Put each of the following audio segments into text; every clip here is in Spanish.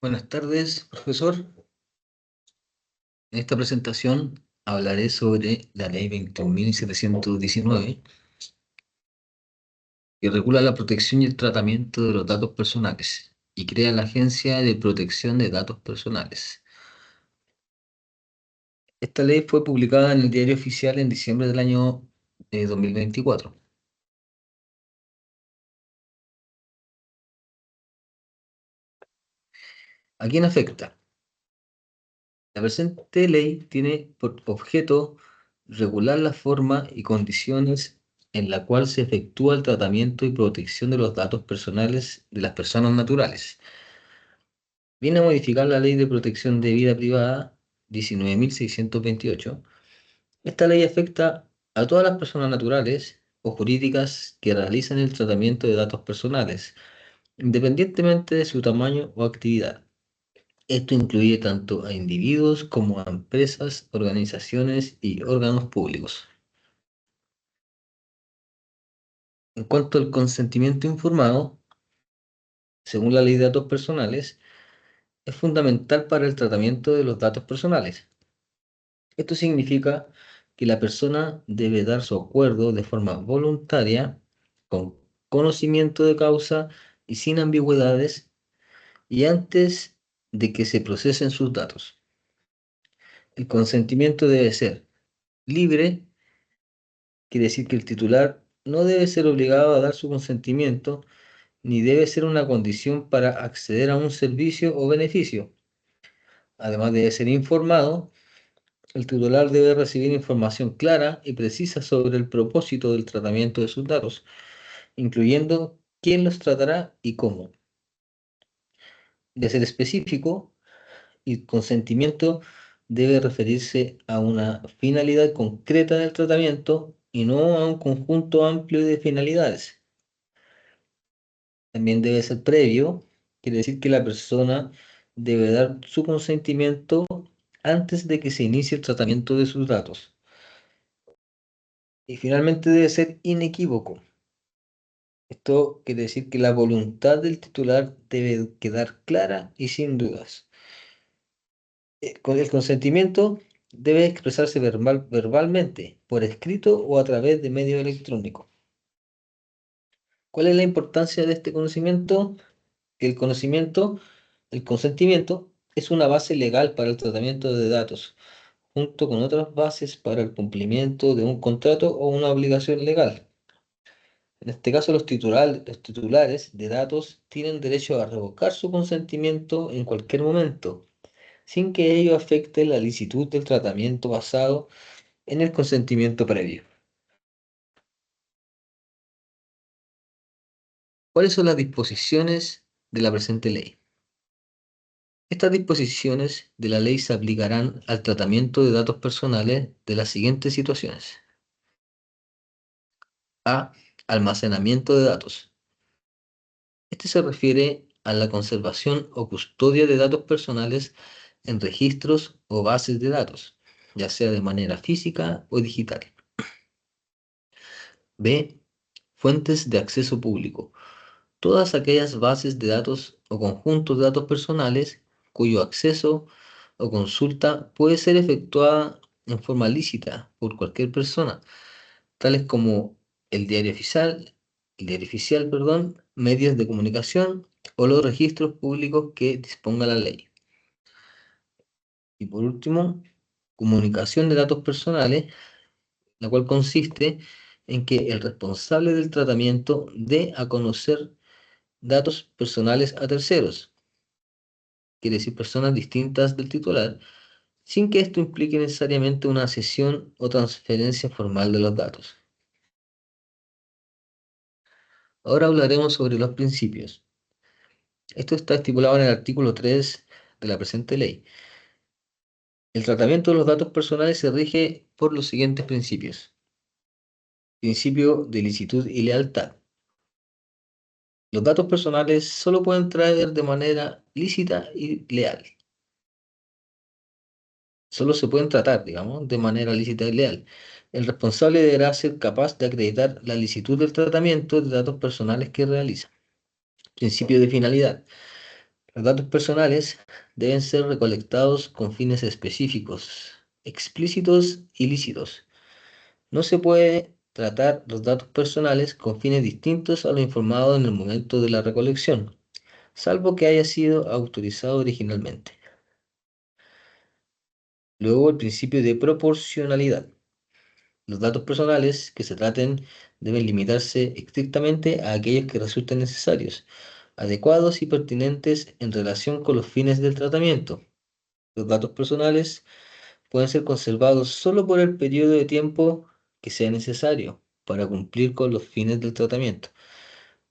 Buenas tardes, profesor. En esta presentación hablaré sobre la Ley 21.719, que regula la protección y el tratamiento de los datos personales y crea la Agencia de Protección de Datos Personales. Esta ley fue publicada en el Diario Oficial en diciembre del año 2024. ¿A quién afecta? La presente ley tiene por objeto regular la forma y condiciones en la cual se efectúa el tratamiento y protección de los datos personales de las personas naturales. Viene a modificar la Ley de Protección de Vida Privada 19.628. Esta ley afecta a todas las personas naturales o jurídicas que realizan el tratamiento de datos personales, independientemente de su tamaño o actividad. Esto incluye tanto a individuos como a empresas, organizaciones y órganos públicos. En cuanto al consentimiento informado, según la Ley de Datos Personales, es fundamental para el tratamiento de los datos personales. Esto significa que la persona debe dar su acuerdo de forma voluntaria, con conocimiento de causa y sin ambigüedades, y antes de que se procesen sus datos. El consentimiento debe ser libre. Quiere decir que el titular no debe ser obligado a dar su consentimiento, ni debe ser una condición para acceder a un servicio o beneficio. Además, debe ser informado. El titular debe recibir información clara y precisa sobre el propósito del tratamiento de sus datos, incluyendo quién los tratará y cómo. Debe ser específico, y el consentimiento debe referirse a una finalidad concreta del tratamiento y no a un conjunto amplio de finalidades. También debe ser previo, quiere decir que la persona debe dar su consentimiento antes de que se inicie el tratamiento de sus datos. Y finalmente debe ser inequívoco. Esto quiere decir que la voluntad del titular debe quedar clara y sin dudas. Con el consentimiento debe expresarse verbalmente, por escrito o a través de medio electrónico. ¿Cuál es la importancia de este conocimiento? Que el consentimiento es una base legal para el tratamiento de datos, junto con otras bases para el cumplimiento de un contrato o una obligación legal. En este caso, los titulares de datos tienen derecho a revocar su consentimiento en cualquier momento, sin que ello afecte la licitud del tratamiento basado en el consentimiento previo. ¿Cuáles son las disposiciones de la presente ley? Estas disposiciones de la ley se aplicarán al tratamiento de datos personales de las siguientes situaciones. A. Almacenamiento de datos. Este se refiere a la conservación o custodia de datos personales en registros o bases de datos, ya sea de manera física o digital. B. Fuentes de acceso público. Todas aquellas bases de datos o conjuntos de datos personales cuyo acceso o consulta puede ser efectuada en forma lícita por cualquier persona, tales como el diario oficial, medios de comunicación o los registros públicos que disponga la ley. Y por último, comunicación de datos personales, la cual consiste en que el responsable del tratamiento dé a conocer datos personales a terceros, quiere decir personas distintas del titular, sin que esto implique necesariamente una cesión o transferencia formal de los datos. Ahora hablaremos sobre los principios. Esto está estipulado en el artículo 3 de la presente ley. El tratamiento de los datos personales se rige por los siguientes principios. Principio de licitud y lealtad. Los datos personales solo pueden traer de manera lícita y leal. Solo se pueden tratar, digamos, de manera lícita y leal. El responsable deberá ser capaz de acreditar la licitud del tratamiento de datos personales que realiza. Principio de finalidad. Los datos personales deben ser recolectados con fines específicos, explícitos y lícitos. No se puede tratar los datos personales con fines distintos a lo informado en el momento de la recolección, salvo que haya sido autorizado originalmente. Luego, el principio de proporcionalidad. Los datos personales que se traten deben limitarse estrictamente a aquellos que resulten necesarios, adecuados y pertinentes en relación con los fines del tratamiento. Los datos personales pueden ser conservados solo por el periodo de tiempo que sea necesario para cumplir con los fines del tratamiento,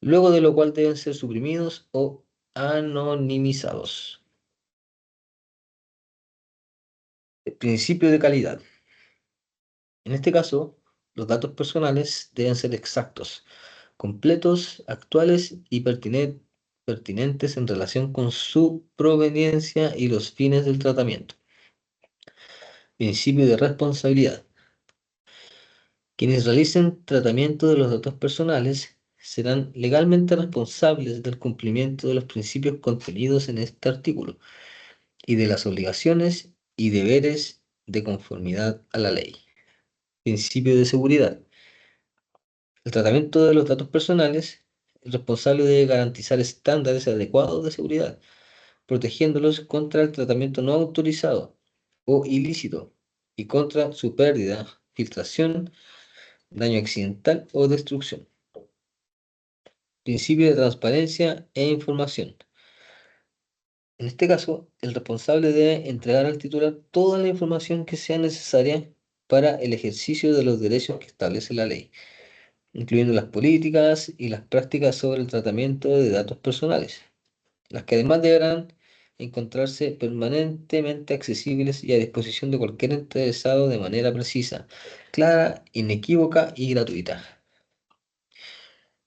luego de lo cual deben ser suprimidos o anonimizados. El principio de calidad. En este caso, los datos personales deben ser exactos, completos, actuales y pertinentes en relación con su proveniencia y los fines del tratamiento. Principio de responsabilidad. Quienes realicen tratamiento de los datos personales serán legalmente responsables del cumplimiento de los principios contenidos en este artículo y de las obligaciones y deberes de conformidad a la ley. Principio de seguridad. El tratamiento de los datos personales, el responsable debe garantizar estándares adecuados de seguridad, protegiéndolos contra el tratamiento no autorizado o ilícito y contra su pérdida, filtración, daño accidental o destrucción. Principio de transparencia e información. En este caso, el responsable debe entregar al titular toda la información que sea necesaria para el ejercicio de los derechos que establece la ley, incluyendo las políticas y las prácticas sobre el tratamiento de datos personales, las que además deberán encontrarse permanentemente accesibles y a disposición de cualquier interesado de manera precisa, clara, inequívoca y gratuita.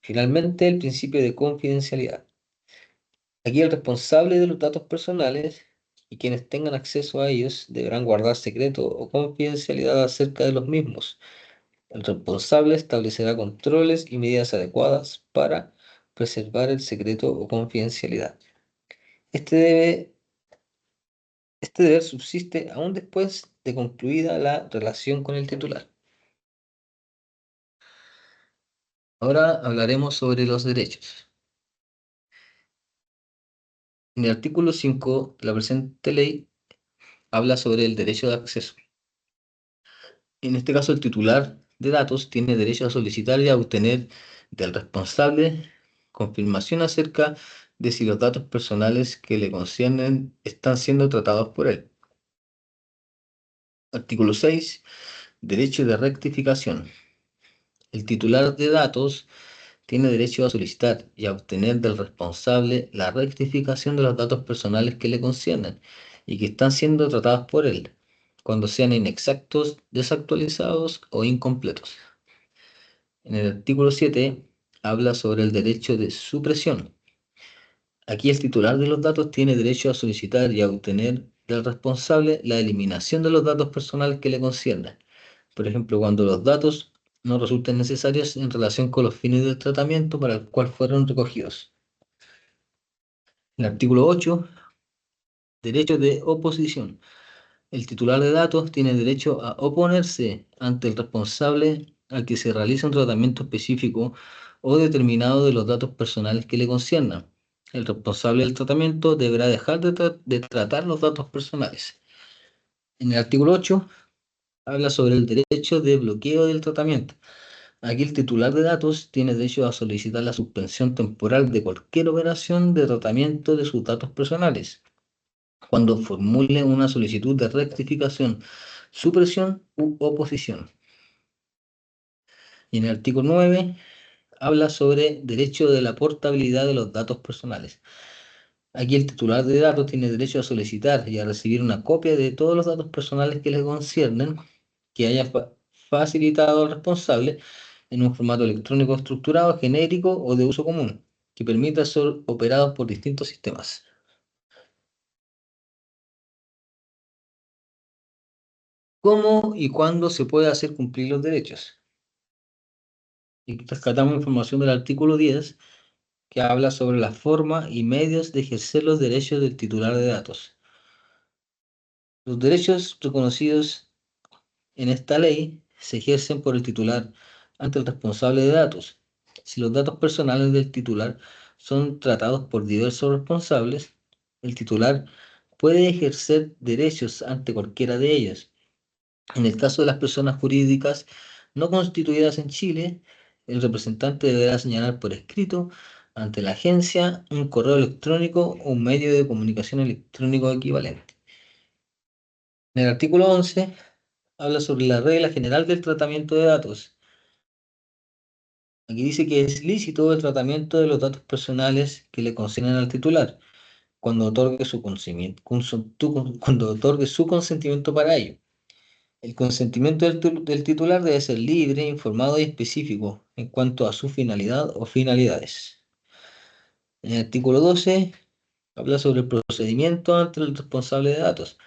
Finalmente, el principio de confidencialidad. Aquí el responsable de los datos personales y quienes tengan acceso a ellos deberán guardar secreto o confidencialidad acerca de los mismos. El responsable establecerá controles y medidas adecuadas para preservar el secreto o confidencialidad. Este, debe, este deber subsiste aún después de concluida la relación con el titular. Ahora hablaremos sobre los derechos. En el artículo 5 de la presente ley habla sobre el derecho de acceso. En este caso, el titular de datos tiene derecho a solicitar y a obtener del responsable confirmación acerca de si los datos personales que le conciernen están siendo tratados por él. Artículo 6. Derecho de rectificación. El titular de datos tiene derecho a solicitar y a obtener del responsable la rectificación de los datos personales que le conciernen y que están siendo tratados por él, cuando sean inexactos, desactualizados o incompletos. En el artículo 7 habla sobre el derecho de supresión. Aquí el titular de los datos tiene derecho a solicitar y a obtener del responsable la eliminación de los datos personales que le conciernan. Por ejemplo, cuando los datos no resulten necesarios en relación con los fines del tratamiento para el cual fueron recogidos. El artículo 8, derecho de oposición. El titular de datos tiene derecho a oponerse ante el responsable al que se realice un tratamiento específico o determinado de los datos personales que le conciernan. El responsable del tratamiento deberá dejar de tratar los datos personales. En el artículo 8 habla sobre el derecho de bloqueo del tratamiento. Aquí el titular de datos tiene derecho a solicitar la suspensión temporal de cualquier operación de tratamiento de sus datos personales cuando formule una solicitud de rectificación, supresión u oposición. Y en el artículo 9 habla sobre derecho de la portabilidad de los datos personales. Aquí el titular de datos tiene derecho a solicitar y a recibir una copia de todos los datos personales que le conciernen que haya facilitado al responsable en un formato electrónico estructurado, genérico o de uso común, que permita ser operados por distintos sistemas. ¿Cómo y cuándo se puede hacer cumplir los derechos? Y rescatamos información del artículo 10, que habla sobre la forma y medios de ejercer los derechos del titular de datos. Los derechos reconocidos en esta ley se ejercen por el titular ante el responsable de datos. Si los datos personales del titular son tratados por diversos responsables, el titular puede ejercer derechos ante cualquiera de ellos. En el caso de las personas jurídicas no constituidas en Chile, el representante deberá señalar por escrito ante la agencia un correo electrónico o un medio de comunicación electrónico equivalente. En el artículo 11 habla sobre la regla general del tratamiento de datos. Aquí dice que es lícito el tratamiento de los datos personales que le conceden al titular cuando otorgue su cuando otorgue su consentimiento para ello. El consentimiento del titular debe ser libre, informado y específico en cuanto a su finalidad o finalidades. En el artículo 12 habla sobre el procedimiento ante el responsable de datos.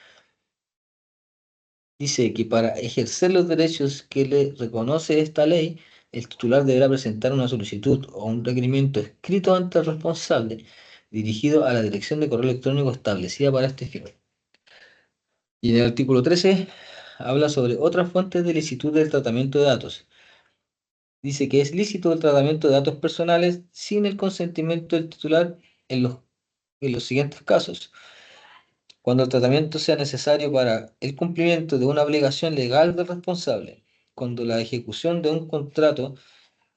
Dice que para ejercer los derechos que le reconoce esta ley, el titular deberá presentar una solicitud o un requerimiento escrito ante el responsable, dirigido a la dirección de correo electrónico establecida para este fin. Y en el artículo 13 habla sobre otras fuentes de licitud del tratamiento de datos. Dice que es lícito el tratamiento de datos personales sin el consentimiento del titular en los siguientes casos: cuando el tratamiento sea necesario para el cumplimiento de una obligación legal del responsable, cuando la ejecución de un contrato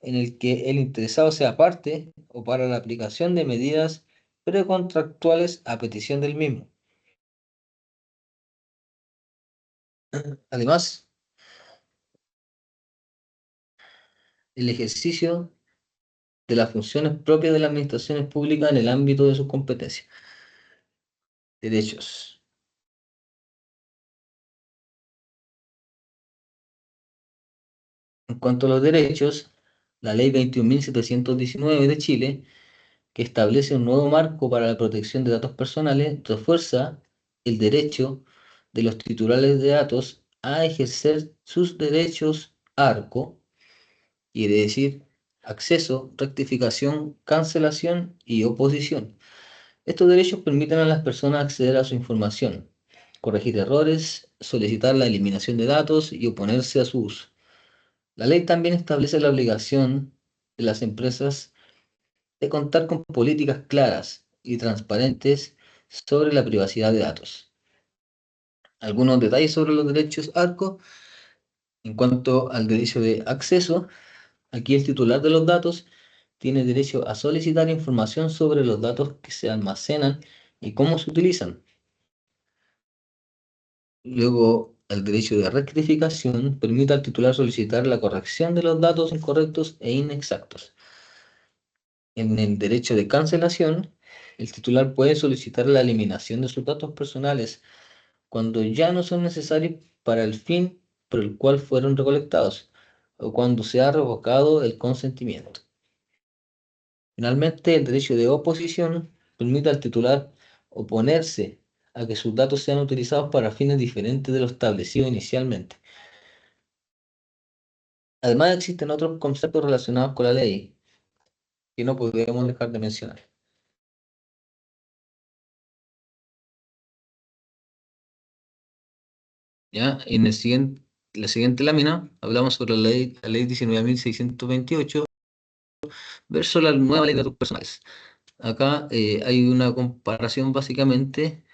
en el que el interesado sea parte o para la aplicación de medidas precontractuales a petición del mismo. Además, el ejercicio de las funciones propias de las administraciones públicas en el ámbito de sus competencias. Derechos. En cuanto a los derechos, la Ley 21.719 de Chile, que establece un nuevo marco para la protección de datos personales, refuerza el derecho de los titulares de datos a ejercer sus derechos ARCO, quiere decir acceso, rectificación, cancelación y oposición. Estos derechos permiten a las personas acceder a su información, corregir errores, solicitar la eliminación de datos y oponerse a su uso. La ley también establece la obligación de las empresas de contar con políticas claras y transparentes sobre la privacidad de datos. Algunos detalles sobre los derechos ARCO. En cuanto al derecho de acceso, aquí el titular de los datos tiene derecho a solicitar información sobre los datos que se almacenan y cómo se utilizan. Luego, el derecho de rectificación permite al titular solicitar la corrección de los datos incorrectos e inexactos. En el derecho de cancelación, el titular puede solicitar la eliminación de sus datos personales cuando ya no son necesarios para el fin por el cual fueron recolectados o cuando se ha revocado el consentimiento. Finalmente, el derecho de oposición permite al titular oponerse a que sus datos sean utilizados para fines diferentes de lo establecido inicialmente. Además, existen otros conceptos relacionados con la ley que no podemos dejar de mencionar. ¿Ya? En la siguiente lámina hablamos sobre la ley 19.628 versus la nueva ley de datos personales. Acá hay una comparación básicamente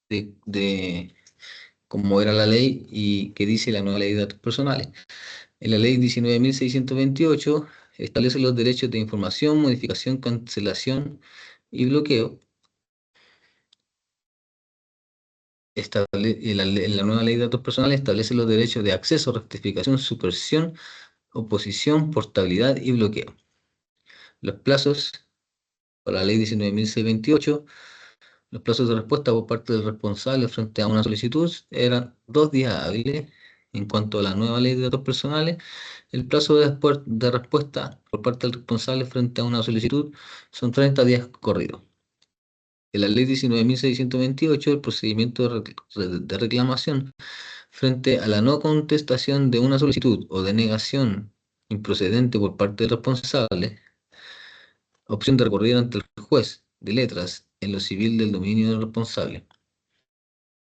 de cómo era la ley y qué dice la nueva ley de datos personales. En la ley 19.628 establece los derechos de información, modificación, cancelación y bloqueo. En la nueva ley de datos personales establece los derechos de acceso, rectificación, supresión, oposición, portabilidad y bloqueo. Los plazos para la ley 19.628, los plazos de respuesta por parte del responsable frente a una solicitud eran 2 días hábiles. En cuanto a la nueva ley de datos personales, el plazo de respuesta por parte del responsable frente a una solicitud son 30 días corridos. En la ley 19.628, el procedimiento de reclamación frente a la no contestación de una solicitud o denegación improcedente por parte del responsable Opción de recurrir ante el juez de letras en lo civil del dominio del responsable.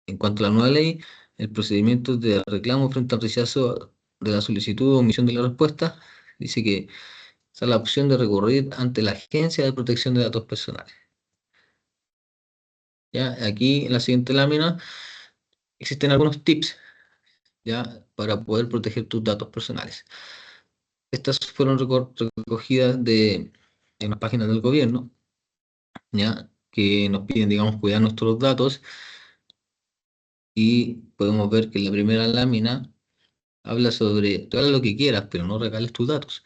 En cuanto a la nueva ley, el procedimiento de reclamo frente al rechazo de la solicitud o omisión de la respuesta dice que está la opción de recurrir ante la Agencia de Protección de Datos Personales. ¿Ya? Aquí en la siguiente lámina existen algunos tips, ¿ya? Para poder proteger tus datos personales. Estas fueron recogidas de unas páginas del gobierno, ¿ya? Que nos piden, digamos, cuidar nuestros datos, y podemos ver que en la primera lámina habla sobre regala lo que quieras, pero no regales tus datos.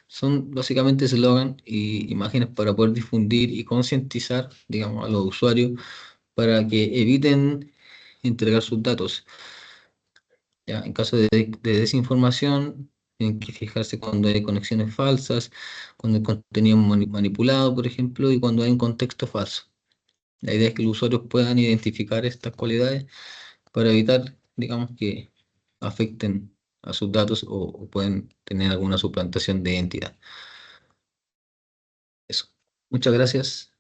Son básicamente eslogan y imágenes para poder difundir y concientizar, digamos, a los usuarios para que eviten entregar sus datos. ¿Ya? En caso de desinformación, tienen que fijarse cuando hay conexiones falsas, cuando hay contenido manipulado, por ejemplo, y cuando hay un contexto falso. La idea es que los usuarios puedan identificar estas cualidades para evitar, digamos, que afecten a sus datos o pueden tener alguna suplantación de identidad. Eso. Muchas gracias.